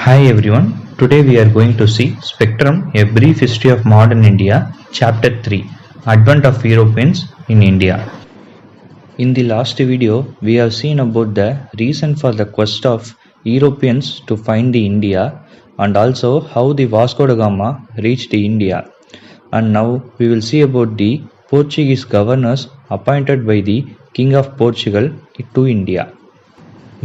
Hi everyone, today we are going to see Spectrum, a brief history of modern India, chapter 3, Advent of Europeans in India. In the last video, we have seen about the reason for the quest of Europeans to find the India and also how the Vasco da Gama reached India. And now we will see about the Portuguese governors appointed by the King of Portugal to India.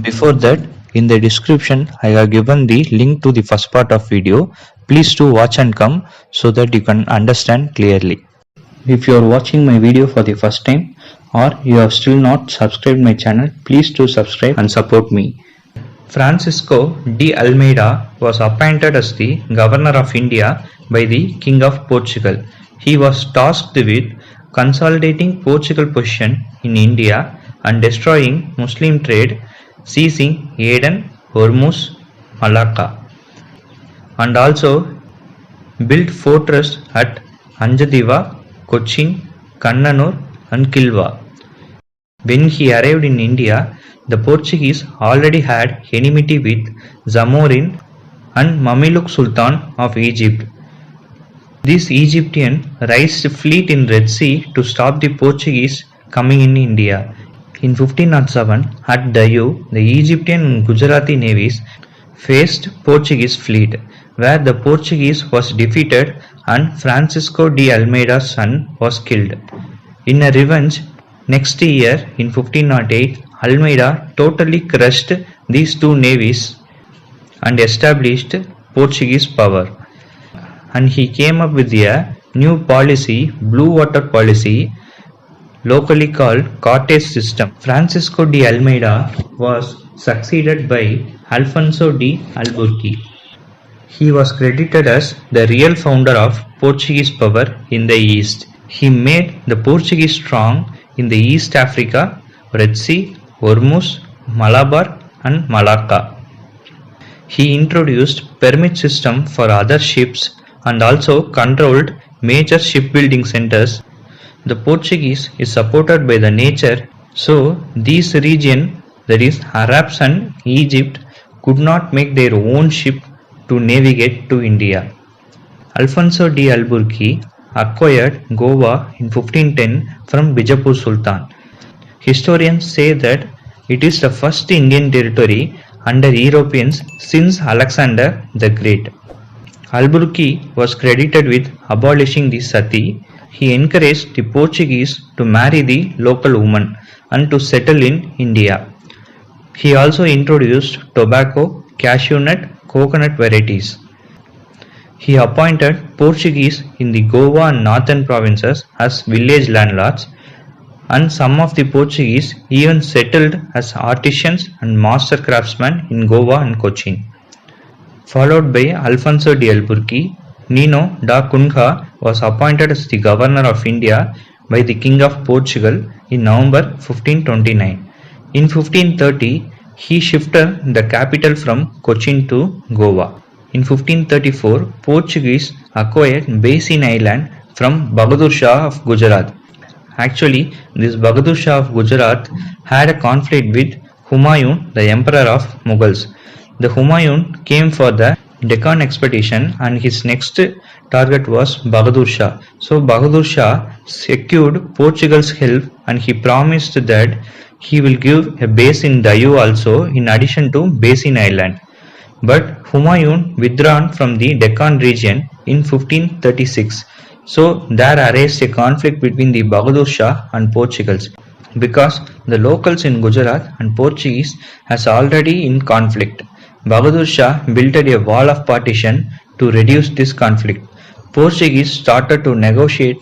Before that, in the description I have given the link to the first part of video. Please do watch and come so that you can understand clearly. If you are watching my video for the first time or you have still not subscribed my channel, please do subscribe and support me. Francisco de Almeida was appointed as the Governor of India by the King of Portugal. He was tasked with consolidating Portugal position in India and destroying Muslim trade, seizing Aden, Hormuz, Malacca, and also built fortress at Anjadiva, Cochin, Kannanur and Kilwa. When he arrived in India, the Portuguese already had enmity with Zamorin and Mameluke Sultan of Egypt. This Egyptian raised fleet in Red Sea to stop the Portuguese coming in India. In 1507, at Dayu, the Egyptian and Gujarati navies faced Portuguese fleet, where the Portuguese was defeated and Francisco de Almeida's son was killed. In a revenge, next year in 1508, Almeida totally crushed these two navies and established Portuguese power. And he came up with a new policy, blue water policy, locally called Cortes system. Francisco de Almeida was succeeded by Alfonso de Albuquerque. He was credited as the real founder of Portuguese power in the East. He made the Portuguese strong in the East Africa, Red Sea, Hormuz, Malabar and Malacca. He introduced permit system for other ships and also controlled major shipbuilding centers. The Portuguese is supported by the nature, so these region, that is Arabs and Egypt, could not make their own ship to navigate to India. Alfonso de Albuquerque acquired Goa in 1510 from Bijapur Sultan. Historians say that it is the first Indian territory under Europeans since Alexander the Great. Albuquerque was credited with abolishing the sati. He encouraged the Portuguese to marry the local women and to settle in India. He also introduced tobacco, cashew nut, coconut varieties. He appointed Portuguese in the Goa and northern provinces as village landlords, and some of the Portuguese even settled as artisans and master craftsmen in Goa and Cochin. Followed by Alfonso de Albuquerque, Nino da Cunha was appointed as the Governor of India by the King of Portugal in November 1529. In 1530, he shifted the capital from Cochin to Goa. In 1534, Portuguese acquired Basin Island from Bahadur Shah of Gujarat. Actually, this Bahadur Shah of Gujarat had a conflict with Humayun, the Emperor of Mughals. The Humayun came for the Deccan expedition and his next target was Bahadur Shah. So Bahadur Shah secured Portugal's help and he promised that he will give a base in Dayu also in addition to Basin Island. But Humayun withdrawn from the Deccan region in 1536. So there arose a conflict between the Bahadur Shah and Portugals because the locals in Gujarat and Portuguese has already in conflict. Bahadur Shah built a wall of partition to reduce this conflict. Portuguese started to negotiate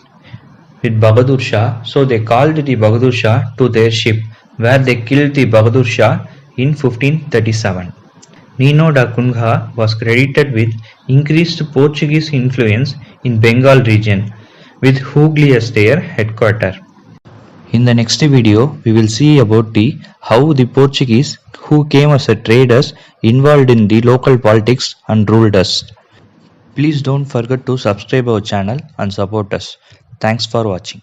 with Bahadur Shah, so they called the Bahadur Shah to their ship, where they killed the Bahadur Shah in 1537. Nino da Cunha was credited with increased Portuguese influence in Bengal region, with Hooghly as their headquarters. In the next video, we will see about how the Portuguese who came as traders involved in the local politics and ruled us. Please don't forget to subscribe our channel and support us. Thanks for watching.